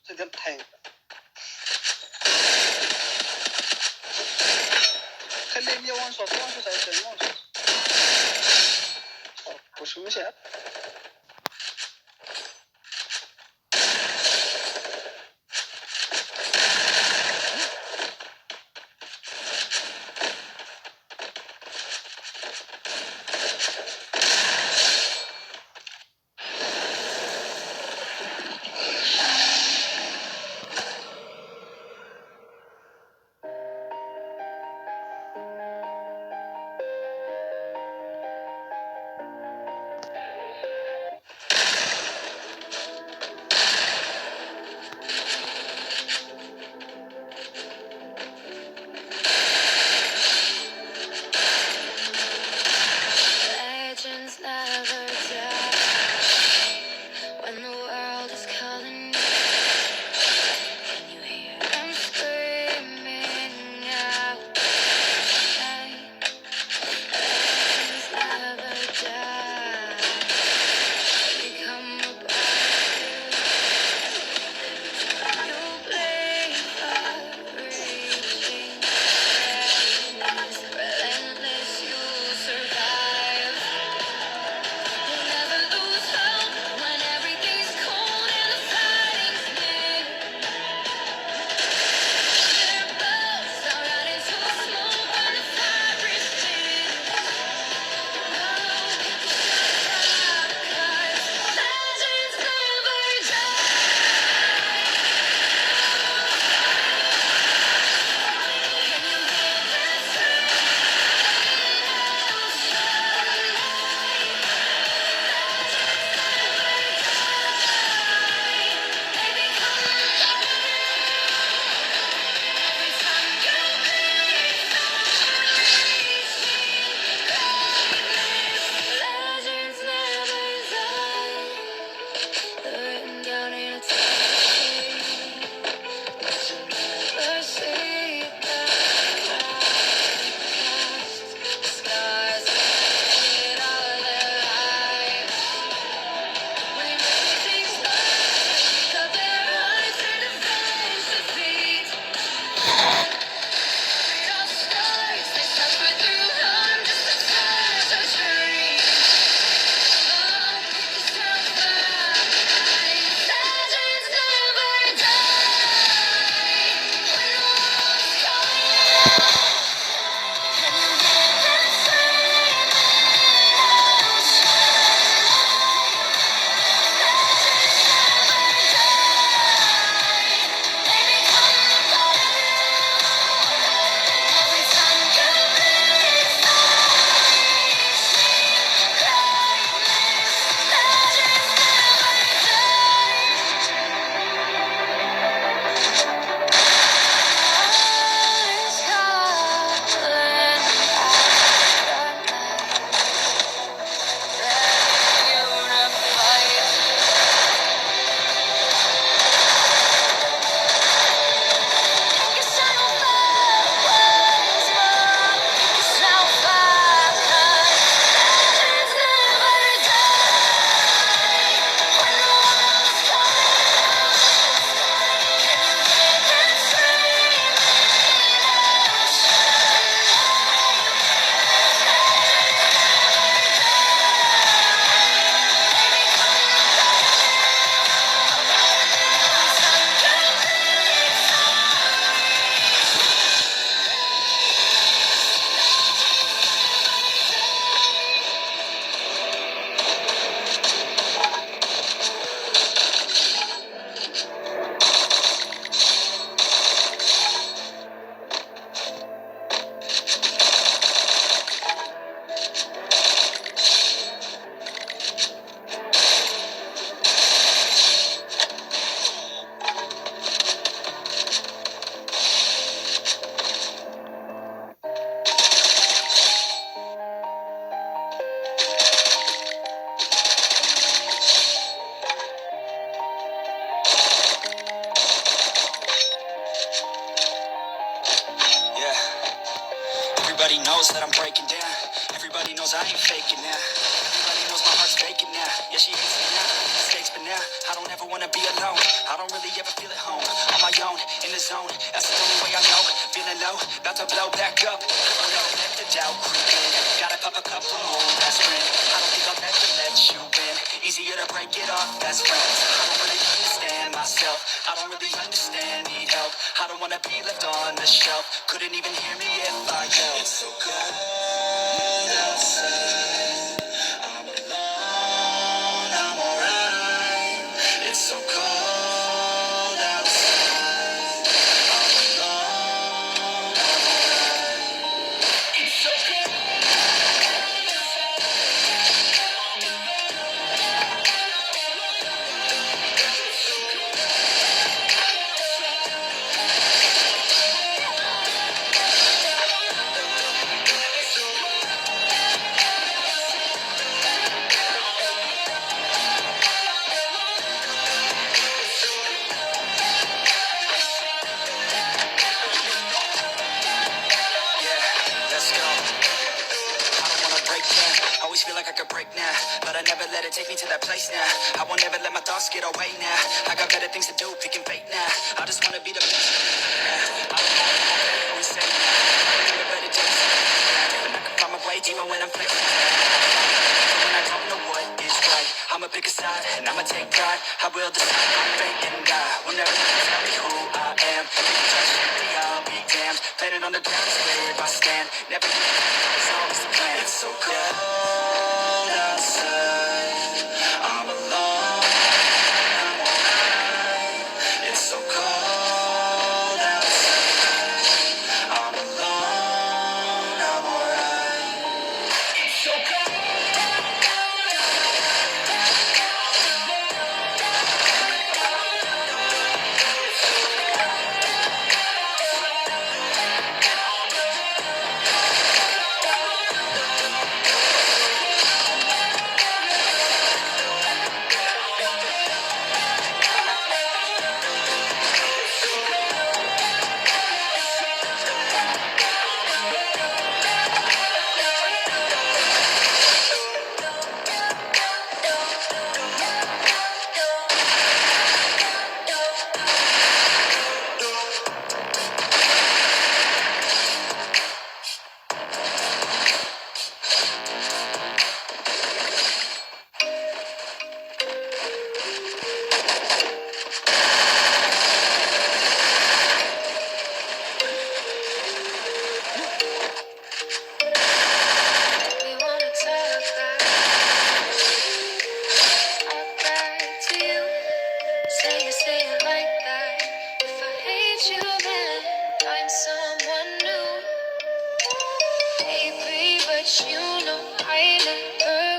ديال الطحين. خليه ليا وان شوت عاوتاني وان شوت. واش ماشي عارف. Everybody knows that I'm breaking down. Everybody knows I ain't faking now. Everybody knows my heart's faking now. Yeah, she hates me now, mistakes, but now I don't ever wanna be alone. I don't really ever feel at home. On my own, in the zone. That's the only way I know. Feeling low, about to blow back up. Don't ever let the doubt creep in. Gotta pop a couple more aspirin. I don't think I'll ever let you in. Easier to break it off best friends. I don't really understand myself. I don't really understand, need help. I don't wanna be left on the shelf. Couldn't even hear me if I yelled. It's so cold outside. I'm alone, I'm alright. It's so cold outside. I'm alone, I'm alright. It's so cold. Yeah, let's go. I don't wanna break down. Always feel like I could break now, but I never let it take me to that place now. I won't ever let my thoughts get away now. I got better things to do, picking fate now. I just wanna be the best. I don't know if I'm going insane now. I remember better days, but I can find my way even when I'm flexing. Even when I don't know what is right, I'ma pick a side and I'ma take pride. I will decide my fate and die. Will never let you tell me who I am. If you try to shoot me, I'll be damned. Planet on the ground is where I stand. Never give up, it's always the plan. It's so cold outside. I'm alone, I'm alright. It's so cold outside. I'm alone, I'm alright. It's so we wanna talk back to you. Say it like that. If I hate you, then find someone new. Baby, but you know I never